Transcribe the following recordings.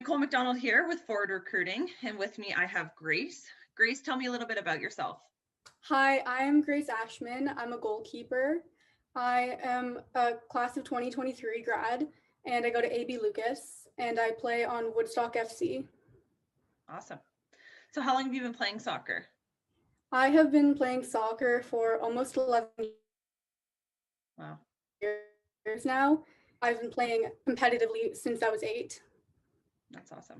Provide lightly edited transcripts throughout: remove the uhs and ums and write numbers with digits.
Nicole McDonald here with Forward Recruiting, and with me I have Grace. Grace, tell me a little bit about yourself. Hi, I'm Grace Ashman. I'm a goalkeeper. I am a class of 2023 grad, and I go to AB Lucas, and I play on Woodstock FC. Awesome. So how long have you been playing soccer? I have been playing soccer for almost 11 Wow, years now. I've been playing competitively since I was 8. that's awesome.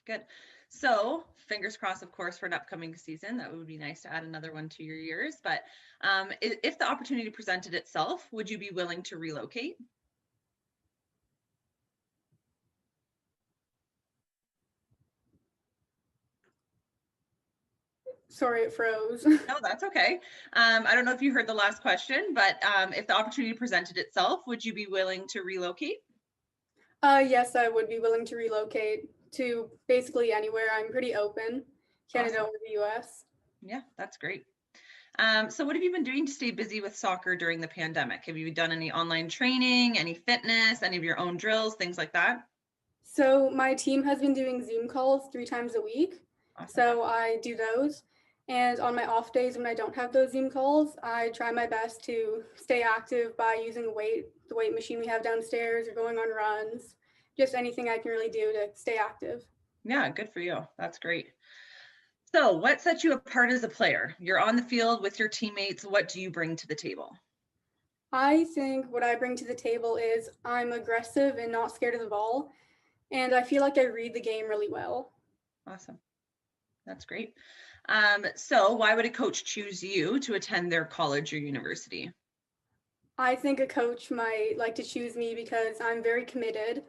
Good. So fingers crossed, of course, for an upcoming season. That would be nice to add another one to your years. But if the opportunity presented itself, would you be willing to relocate? Sorry, it froze. No, that's okay. I don't know if you heard the last question, but if the opportunity presented itself, would you be willing to relocate? Yes, I would be willing to relocate to basically anywhere. I'm pretty open, Canada Awesome. or the US. Yeah, that's great. So what have you been doing to stay busy with soccer during the pandemic? Have you done any online training, any fitness, any of your own drills, things like that? So my team has been doing Zoom calls 3 times a week. Awesome. So I do those. And on my off days when I don't have those Zoom calls, I try my best to stay active by using the weight machine we have downstairs, or going on runs, just anything I can really do to stay active. Yeah, good for you. That's great. So what sets you apart as a player? You're on the field with your teammates. What do you bring to the table? I think what I bring to the table is I'm aggressive and not scared of the ball. And I feel like I read the game really well. Awesome. That's great. So why would a coach choose you to attend their college or university? I think a coach might like to choose me because I'm very committed.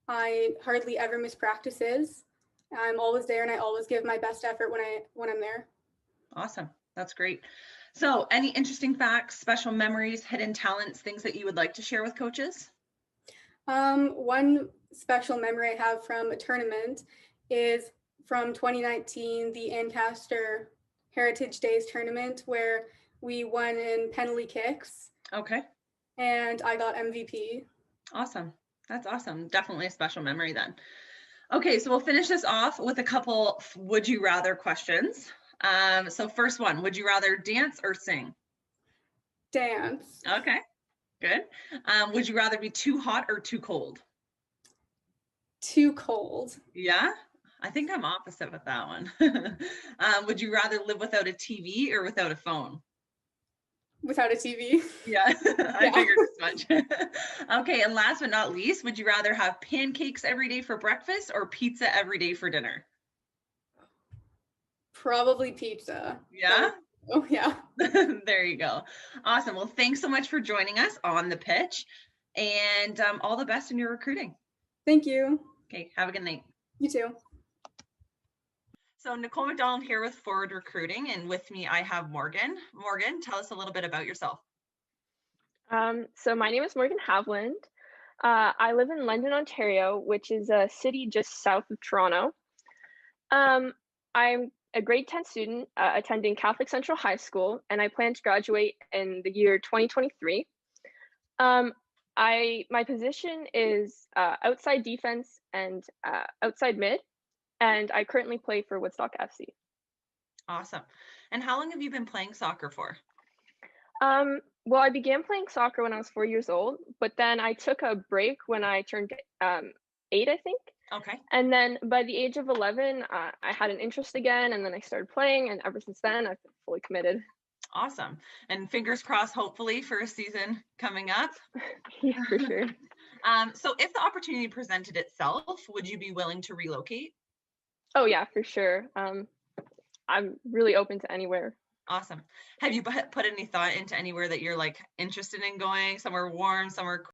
I hardly ever miss practices. I'm always there and I always give my best effort when I'm there. Awesome. That's great. So any interesting facts, special memories, hidden talents, things that you would like to share with coaches? One special memory I have from a tournament is from 2019, the Ancaster Heritage Days tournament, where we won in penalty kicks Okay. and I got MVP. Awesome. That's awesome. Definitely a special memory then. Okay, so we'll finish this off with a couple would you rather questions. So first one, would you rather dance or sing? Dance. Okay, good. Would you rather be too hot or too cold? Too cold. Yeah, I think I'm opposite with that one. Would you rather live without a TV or without a phone? Without a TV. Yeah, I Yeah. figured as much. Okay, and last but not least, would you rather have pancakes every day for breakfast or pizza every day for dinner? Probably pizza. That Yeah, would, oh, yeah. there you go. Awesome. Well, thanks so much for joining us on the pitch, and all the best in your recruiting. Thank you. Okay, have a good night. You too. So Nicole McDonald here with Forward Recruiting, and with me I have Morgan. Morgan, tell us a little bit about yourself. So my name is Morgan Havland. I live in London, Ontario, which is a city just south of Toronto. Um, I'm a grade 10 student attending Catholic Central High School, and I plan to graduate in the year 2023. Um, my position is outside defense and outside mid, and I currently play for Woodstock FC. Awesome. And how long have you been playing soccer for? Well, I began playing soccer when I was 4 years old, but then I took a break when I turned 8, I think. Okay. And then by the age of 11, I had an interest again, and then I started playing, and ever since then, I've been fully committed. Awesome. And fingers crossed, hopefully, for a season coming up. Yeah, for sure. So if the opportunity presented itself, would you be willing to relocate? Oh, yeah, for sure. I'm really open to anywhere. Awesome. Have you put any thought into anywhere that you're like interested in going, somewhere warm, somewhere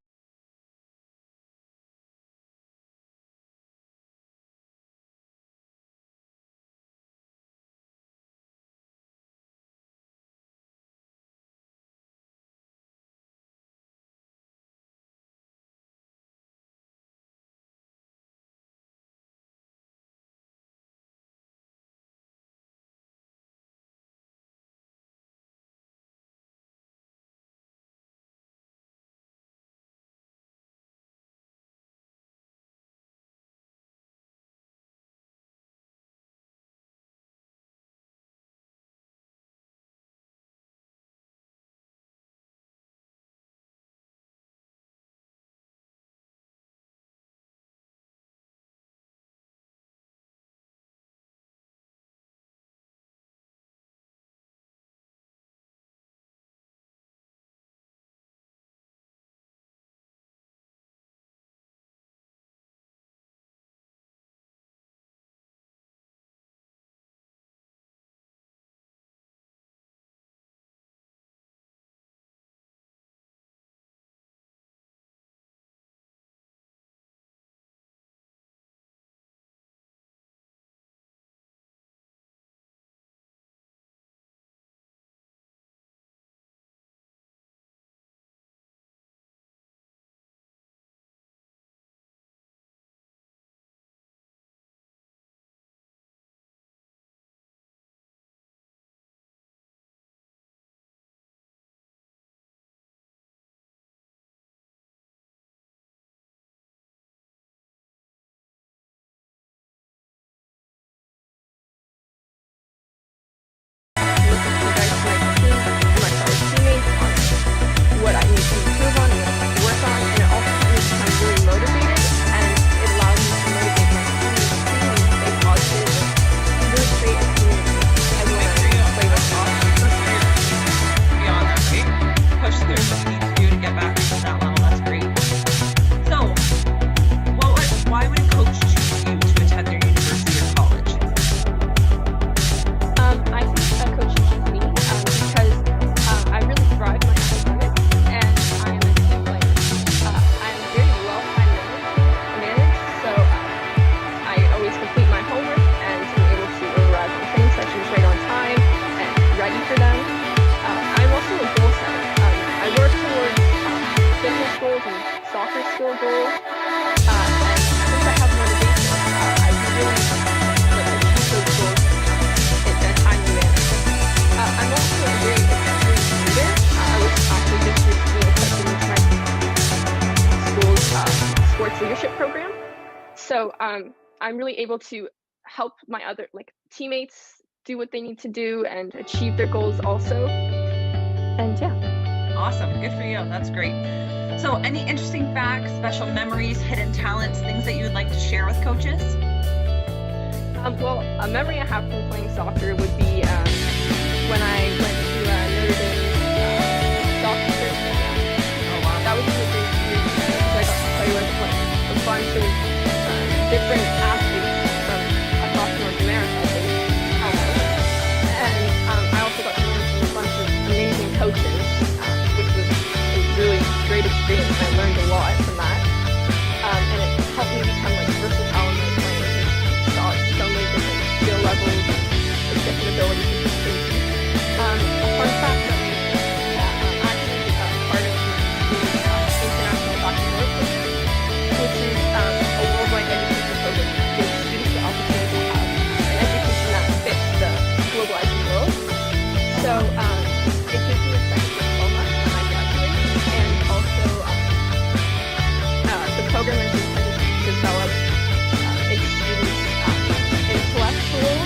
personal goal. And since I have motivation, I can really achieve those goals in a timely manner. I'm also a very experienced leader. I was actually just recently accepted into my school's sports leadership program. So I'm really able to help my other teammates do what they need to do and achieve their goals also. And yeah. Awesome. Good for you. That's great. So any interesting facts, special memories, hidden talents, things that you would like to share with coaches? Well, a memory I have from playing soccer would be when I went to Notre Dame soccer program. Oh, wow. That was really great experience because I got to play with a bunch of different athletes from across North America. And I also got to learn from a bunch of amazing coaches, which was a really great experience. I learned a lot from that. And it helped me become versatile in my playing. Saw so many different skill levels, different abilities and things. A fun fact that I'm actually part of the International Baccalaureate program, which is a worldwide education program that gives students the opportunity to have an education that fits the globalizing world. So it gives me a second diploma when I graduate, and also the program is intended to develop its students' intellectual,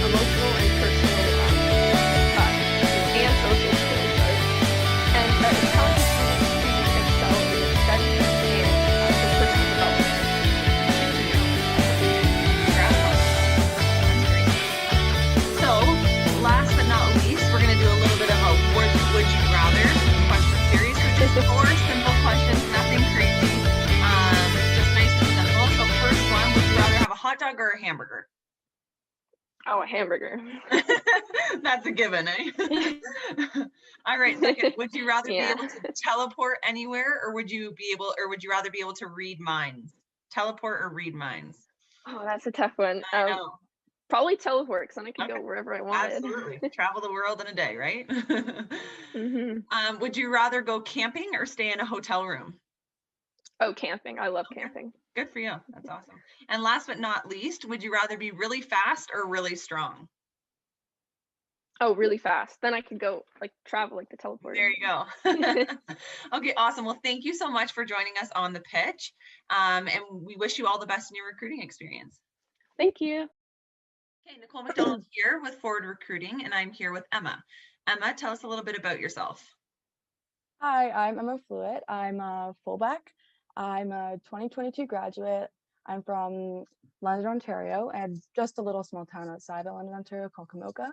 emotional, and personal and social skills. And it challenges students to excel in their studies and their personal development. Congrats on that. That's great. So last but not least, we're going to do a little bit of a would you rather question series, which is 4 simple questions, nothing crazy, just nice and simple. So first one, would you rather have a hot dog or a hamburger? Oh, a hamburger. That's a given, eh? All right, second, would you rather be able to teleport anywhere, or would you rather be able to read minds? Teleport or read minds? Oh, that's a tough one. I know. Probably teleport, because then I could Okay. go wherever I wanted. Absolutely. Travel the world in a day, right? Mm-hmm. Would you rather go camping or stay in a hotel room? Oh, camping. I love camping. Good for you. That's awesome. And last but not least, would you rather be really fast or really strong? Oh, really fast. Then I could go travel like the teleporter. There you go. Okay, awesome. Well, thank you so much for joining us on the pitch. And we wish you all the best in your recruiting experience. Thank you. Okay, Nicole McDonald here with Forward Recruiting, and I'm here with Emma. Emma, tell us a little bit about yourself. Hi, I'm Emma Fluitt. I'm a fullback. I'm a 2022 graduate. I'm from London, Ontario, and just a little small town outside of London, Ontario called Kamoka.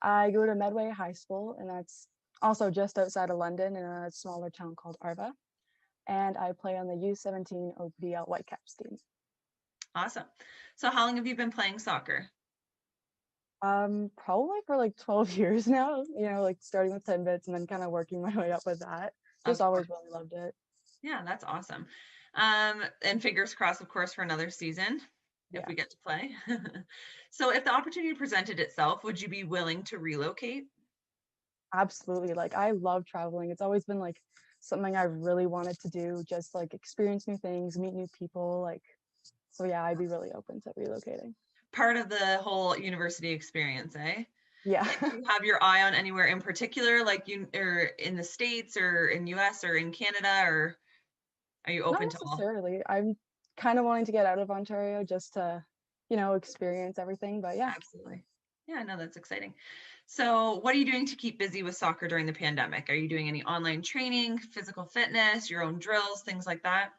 I go to Medway High School, and that's also just outside of London in a smaller town called Arva. And I play on the U17 OPDL Whitecaps team. Awesome. So how long have you been playing soccer? Probably for 12 years now, starting with 10 bits and then kind of working my way up with that. Just always really loved it. Yeah, that's awesome. And fingers crossed, of course, for another season if we get to play. So if the opportunity presented itself, would you be willing to relocate? Absolutely. I love traveling. It's always been something I really wanted to do, just experience new things, meet new people. So yeah, I'd be really open to relocating. Part of the whole university experience, eh? Yeah. Do you have your eye on anywhere in particular, or in the States or in US or in Canada, or are you open to all? Not necessarily. I'm kind of wanting to get out of Ontario just to, experience everything, but yeah. Absolutely. Yeah, no, that's exciting. So what are you doing to keep busy with soccer during the pandemic? Are you doing any online training, physical fitness, your own drills, things like that?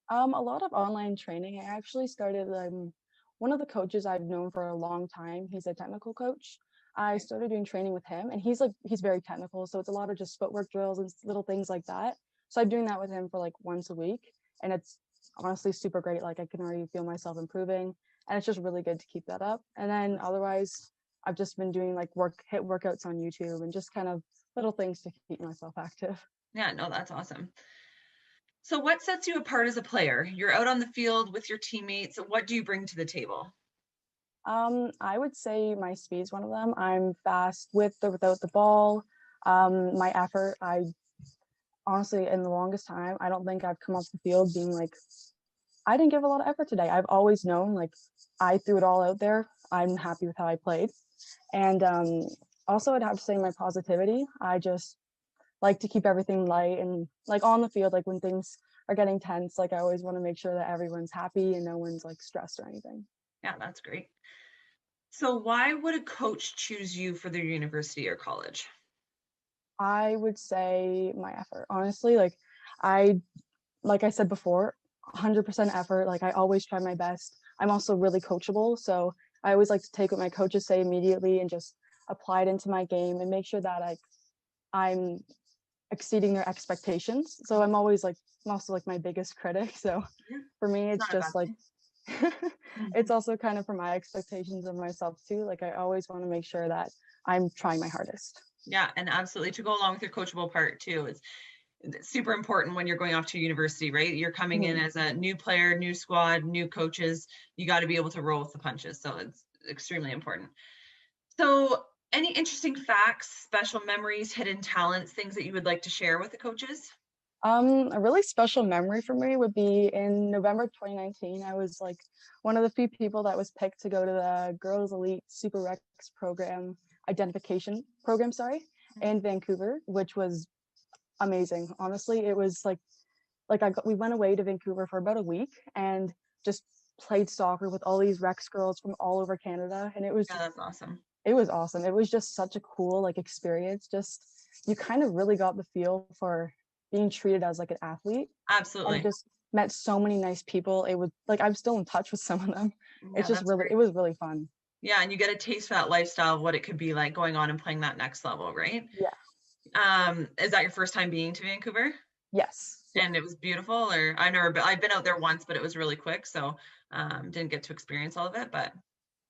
A lot of online training. I actually started one of the coaches I've known for a long time. He's a technical coach. I started doing training with him, and he's very technical, so it's a lot of just footwork drills and little things like that. So I'm doing that with him for once a week, and it's honestly super great. I can already feel myself improving, and it's just really good to keep that up. And then otherwise, I've just been doing HIIT workouts on YouTube and just kind of little things to keep myself active. Yeah, no, that's awesome. So what sets you apart as a player? You're out on the field with your teammates. What do you bring to the table? I would say my speed's one of them. I'm fast with or without the ball. My effort, I honestly, in the longest time, I don't think I've come off the field being like, I didn't give a lot of effort today. I've always known like I threw it all out there. I'm happy with how I played. And also, I'd have to say my positivity. I just like to keep everything light and like on the field, like when things are getting tense, like I always want to make sure that everyone's happy and no one's like stressed or anything. Yeah, that's great. So why would a coach choose you for their university or college? I would say my effort. Honestly, like I said before, 100% effort. Like I always try my best. I'm also really coachable, so I always like to take what my coaches say immediately and just apply it into my game and make sure that I'm exceeding their expectations. So I'm also like my biggest critic. So Yeah, for me, it's it's not a just bad like thing. it's also kind of for my expectations of myself too. Like I always want to make sure that I'm trying my hardest. Yeah, and absolutely to go along with your coachable part too. It's super important when you're going off to university, right? You're coming in Mhm. as a new player, new squad, new coaches. You got to be able to roll with the punches. So it's extremely important. So, any interesting facts, special memories, hidden talents, things that you would like to share with the coaches? A really special memory for me would be in November 2019. I was like one of the few people that was picked to go to the Girls Elite Super Rex program identification program, in Vancouver, which was amazing. Honestly, it was we went away to Vancouver for about a week and just played soccer with all these Rex girls from all over Canada, and Yeah, that's awesome. it was awesome. It was just such a cool like experience. Just you kind of really got the feel for being treated as like an athlete and Absolutely. just met so many nice people. It was like I'm still in touch with some of them. It's Yeah, just that's really great. it was really fun. Yeah, and you get a taste for that lifestyle of what it could be like going on and playing that next level, right? Yeah. Is that your first time being to Vancouver? Yes. Yeah. And it was beautiful, or I've been out there once, but it was really quick, so didn't get to experience all of it, but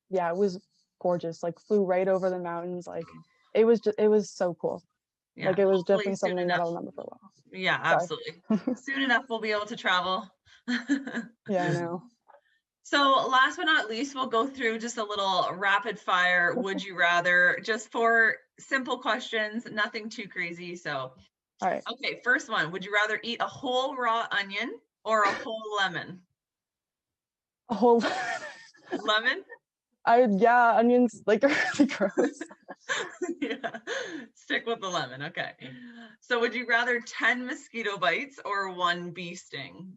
Yeah, it was gorgeous. Like flew right over the mountains. Like it was so cool. yeah, Like it was hopefully definitely soon something that enough. I'll remember for a while. Yeah, Sorry. absolutely. Soon enough we'll be able to travel. Yeah, I know. So last but not least, we'll go through just a little rapid fire would you rather, just for simple questions, nothing too crazy. So, All right. okay, first one, would you rather eat a whole raw onion or a whole lemon? A whole Lemon? yeah, onions like are really gross. Yeah, stick with the lemon. Okay. So would you rather 10 mosquito bites or one bee sting?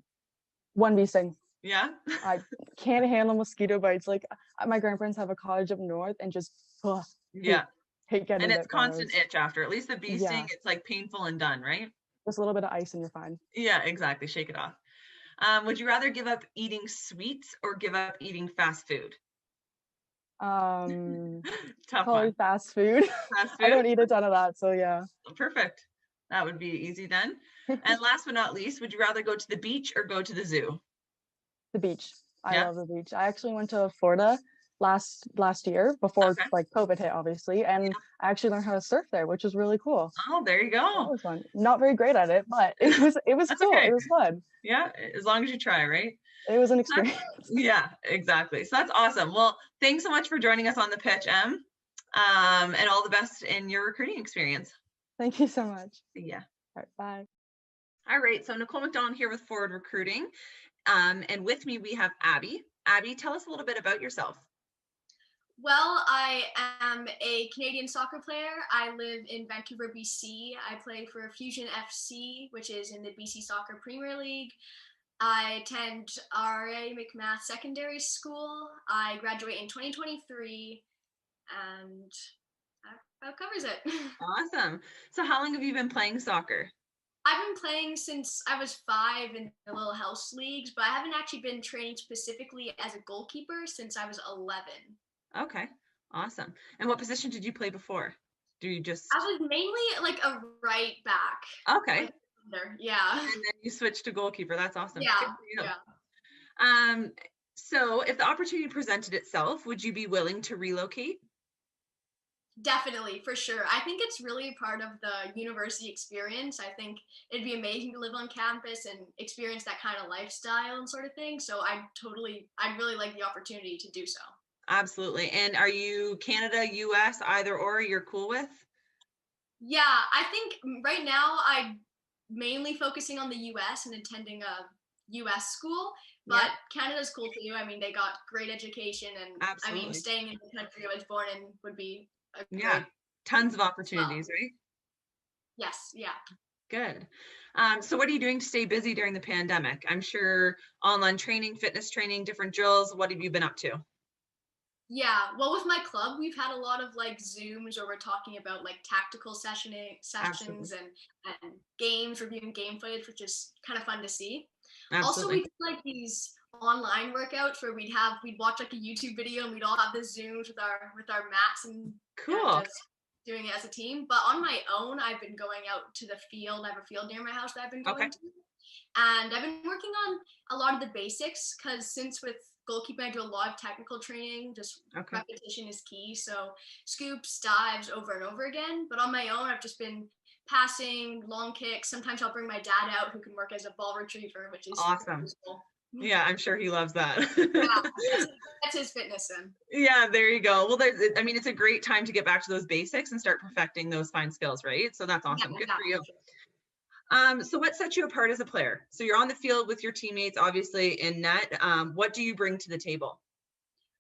One bee sting. Yeah. I can't handle mosquito bites. Like my grandparents have a cottage up north and just ugh, Yeah. hate getting And it's bit by constant those. itch after. At least the bee sting, Yeah, it's like painful and done, right? just a little bit of ice and you're fine. Yeah, exactly. Shake it off. Would you rather give up eating sweets or give up eating fast food? Tough Probably one. fast food. Fast I food? don't eat a ton of that, so yeah. Perfect. That would be easy then. And last but not least, would you rather go to the beach or go to the zoo? The beach. I Yeah. love the beach. I actually went to Florida last year before Okay. like COVID hit, obviously, and I actually learned how to surf there, which was really cool. Oh, there you That go. was fun. Not very great at it, but it was That's cool. okay. It was fun. Yeah, as long as you try, right? It was an That's- experience. Yeah, exactly. So that's awesome. Well, thanks so much for joining us on the pitch, Em. And all the best in your recruiting experience. Thank you so much. See ya. All right, bye. All right, so Nicole McDonald here with Forward Recruiting. And with me, we have Abby. Abby, tell us a little bit about yourself. Well, I am a Canadian soccer player. I live in Vancouver, BC. I play for Fusion FC, which is in the BC Soccer Premier League. I attend RA McMath Secondary School. I graduate in 2023, and that covers it. Awesome. So how long have you been playing soccer? I've been playing since I was 5 in the little house leagues, but I haven't actually been training specifically as a goalkeeper since I was 11. Okay, awesome. And what position did you play before? Do you just... I was mainly like a right back. Okay. Like, yeah. And then you switched to goalkeeper. That's awesome. Yeah. Good for you. Yeah. So if the opportunity presented itself, would you be willing to relocate? Definitely, for sure. I think it's really part of the university experience. I think it'd be amazing to live on campus and experience that kind of lifestyle and sort of thing. So I'd really like the opportunity to do so. Absolutely. And are you Canada, US, either or you're cool with? Yeah, I think right now I'd mainly focusing on the US and attending a US school, but Canada's cool too. I mean, they got great education, and I mean, Absolutely. staying in the country I was born in would be a Yeah. great. Tons of opportunities, right? Yes, yeah. Good. So what are you doing to stay busy during the pandemic? I'm sure online training, fitness training, different drills. What have you been up to? Yeah, well, with my club, we've had a lot of like Zooms where we're talking about like tactical Absolutely. sessions and games, reviewing game footage, which is kind of fun to see. Also, we Absolutely. did like these online workouts where we'd watch like a YouTube video and we'd all have the Zooms with our mats and Cool. just doing it as a team. But on my own, I've been going out to the field. I have a field near my house that I've been going Okay. to. And I've been working on a lot of the basics because since with goalkeeping, I do a lot of technical training. Just Okay. repetition is key. So scoops, dives over and over again. But on my own, I've just been passing, long kicks. Sometimes I'll bring my dad out who can work as a ball retriever, which is Awesome. useful. Yeah, I'm sure he loves that. Yeah, that's his fitness in. Yeah, there you go. Well, I mean, it's a great time to get back to those basics and start perfecting those fine skills, right? So that's awesome. Good for you. So what sets you apart as a player? So you're on the field with your teammates, obviously in net. What do you bring to the table?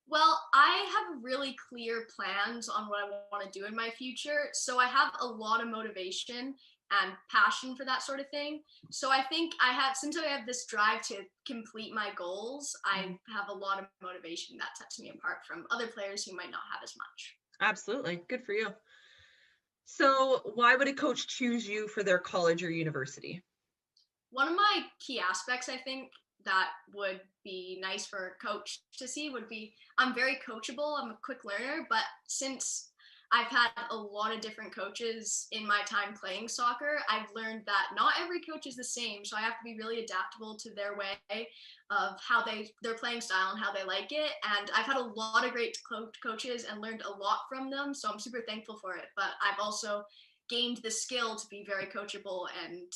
Well, I have really clear plans on what I want to do in my future. So I have a lot of motivation and passion for that sort of thing. So I think since I have this drive to complete my goals, I have a lot of motivation that sets me apart from other players who might not have as much. Absolutely. Good for you. So why would a coach choose you for their college or university? One of my key aspects, I think, that would be nice for a coach to see would be I'm very coachable. I'm a quick learner, but since I've had a lot of different coaches in my time playing soccer, I've learned that not every coach is the same. So I have to be really adaptable to their way of how their playing style and how they like it. And I've had a lot of great coaches and learned a lot from them. So I'm super thankful for it. But I've also gained the skill to be very coachable and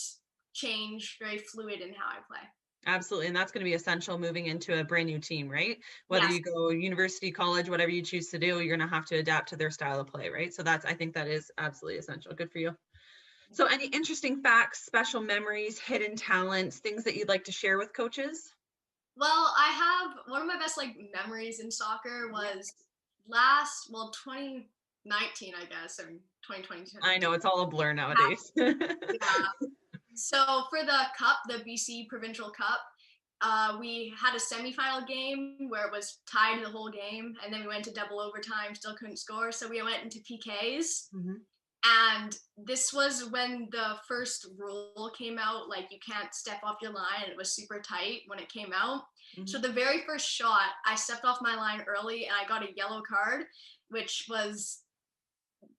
change, very fluid in how I play. Absolutely. And that's going to be essential moving into a brand new team, right? Whether you go university, college, whatever you choose to do, you're going to have to adapt to their style of play, right? So I think that is absolutely essential. Good for you. So any interesting facts, special memories, hidden talents, things that you'd like to share with coaches? Well, I have one of my best memories in soccer was 2019, I guess, and 2022. I know it's all a blur nowadays. Yeah. So for the cup, the BC Provincial Cup, we had a semifinal game where it was tied the whole game, and then we went to double overtime, still couldn't score, so we went into PKs. Mm-hmm. And this was when the first rule came out, like you can't step off your line, and it was super tight when it came out. Mm-hmm. So the very first shot, I stepped off my line early, and I got a yellow card, which was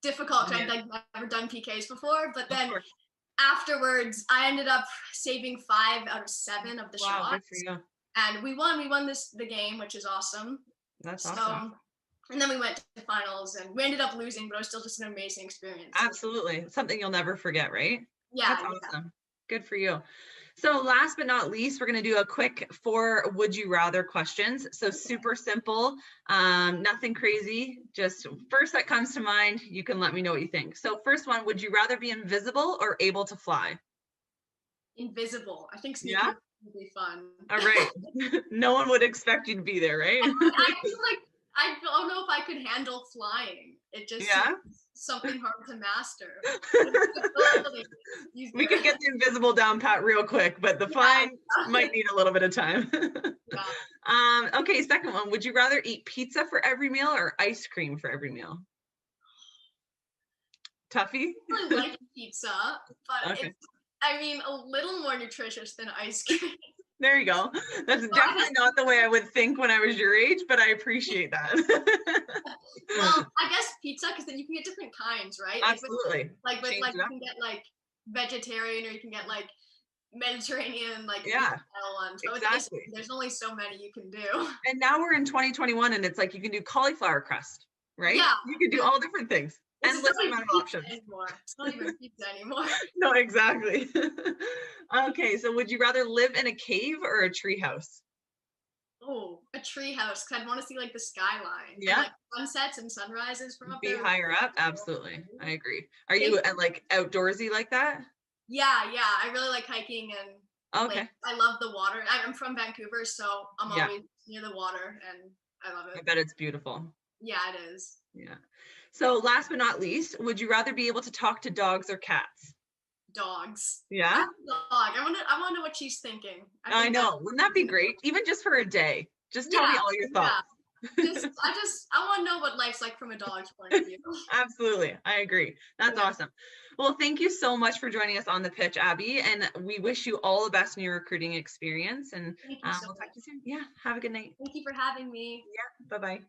difficult because I've never done PKs before, but then afterwards, I ended up saving 5 out of 7 of the shots. Good for you. And we won the game, which is awesome. That's awesome. And then we went to finals and we ended up losing, but it was still just an amazing experience. Absolutely. Something you'll never forget, right? Yeah. That's awesome. Good for you. So last but not least, we're going to do a quick 4 would you rather questions. So super simple, nothing crazy. Just first that comes to mind, you can let me know what you think. So first one, would you rather be invisible or able to fly? Invisible. I think sneaking would be fun. All right. No one would expect you to be there, right? I don't know if I could handle flying. It just seems something hard to master. We could get the invisible down pat real quick, but the flying might need a little bit of time. Okay, second one. Would you rather eat pizza for every meal or ice cream for every meal? Tuffy? I really like pizza, but it's, I mean, a little more nutritious than ice cream. There you go. That's definitely not the way I would think when I was your age, but I appreciate that. Well, I guess pizza, because then you can get different kinds, right? Absolutely. Like you can get vegetarian, or you can get Mediterranean, ones. So exactly. There's only so many you can do. And now we're in 2021, and it's like you can do cauliflower crust, right? Yeah. You can do all different things. Endless amount of options. It's not even pizza anymore. No, exactly. Okay, so would you rather live in a cave or a tree house? Oh, a tree house, because I'd want to see the skyline. Yeah. And, sunsets and sunrises from up Be there. Higher up, absolutely. I agree. Are you outdoorsy like that? Yeah, I really like hiking and Okay. like I love the water. I'm from Vancouver, so I'm Yeah. always near the water and I love I it. bet it's beautiful. Yeah, it is. Yeah. So last but not least, would you rather be able to talk to dogs or cats? Dogs. I Yeah, have a dog. I wanna know what she's thinking. I think know. Wouldn't that be great? Even just for a day. Just tell me Yeah, all your yeah. thoughts. I want to know what life's like from a dog's point of view. Absolutely. I agree. That's Yeah. awesome. Well, thank you so much for joining us on the pitch, Abby. And we wish you all the best in your recruiting experience. And Thank you so we'll talk much. to you soon. Yeah. Have a good night. Thank you for having me. Bye bye.